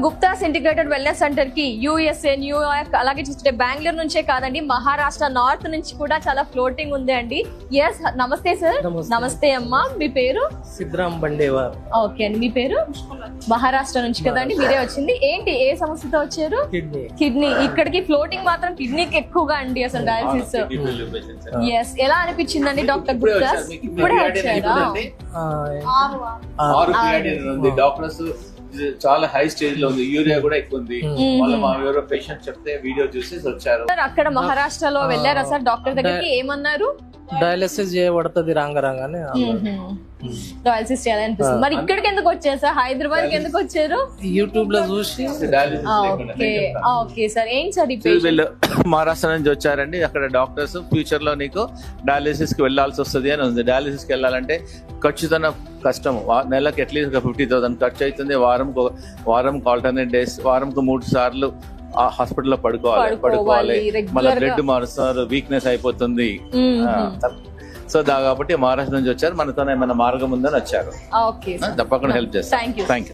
Gupta's integrated wellness centre కి USA, New York, అలాగే చూస్తే బెంగళూరు నుంచే కాదండి, మహారాష్ట్ర నార్త్ నుంచి కూడా చాలా ఫ్లోటింగ్ ఉంది అండి. ఎస్, నమస్తే సార్. నమస్తే అమ్మా, మీ పేరు? సిద్ధరామ్ బండేవార్. ఓకే అండి, మీ పేరు? మహారాష్ట్ర నుంచి కదండి, మీరే వచ్చింది. ఏంటి, ఏ సమస్యతో వచ్చారు? కిడ్నీ. ఇక్కడికి ఫ్లోటింగ్ మాత్రం కిడ్నీకి ఎక్కువగా అండి అసలు డయాలసిస్. ఎస్, ఎలా అనిపించిందండి డాక్టర్ గుప్తాస్? ఇప్పుడే వచ్చారా? డాక్టర్స్ చాలా హై స్టేజ్ లో ఉంది, యూరియా కూడా ఎక్కువ ఉంది. వాళ్ళ మా ఎవరో పేషెంట్ చెప్తే వీడియో చూసి వచ్చారు. అక్కడ మహారాష్ట్రలో వెళ్ళారా సార్ డాక్టర్ దగ్గరికి? ఏమన్నారు? డయాలసిస్ చేయబడుతుంది రాగానే డయాలసిస్ చేయాలనిపిస్తుంది. మరి ఇక్కడికి ఎందుకు వచ్చారు సార్? హైదరాబాద్ కి ఎందుకు వచ్చారు? యూట్యూబ్ లో చూసి. ఓకే సార్, ఏం సార్ వీళ్ళు మహారాష్ట్ర నుంచి వచ్చారండి. అక్కడ డాక్టర్స్ ఫ్యూచర్ లో నీకు డయాలసిస్ కి వెళ్లాల్సి వస్తుంది అని ఉంది. డయాలసిస్ కి వెళ్ళాలంటే ఖచ్చితంగా కష్టం. నెలకి అట్లీస్ట్ 50,000 ఖర్చు అవుతుంది. వారంకి ఆల్టర్నేట్ డేస్, వారంకి 3 సార్లు ఆ హాస్పిటల్లో పడుకోవాలి. మళ్ళీ బ్లడ్ మారుస్తున్నారు, వీక్నెస్ అయిపోతుంది. సో కాబట్టి మహారాష్ట్ర నుంచి వచ్చారు, మనతో ఏమైనా మార్గం ఉందని వచ్చారు. తప్పకుండా హెల్ప్ చేస్తాను. Thank you.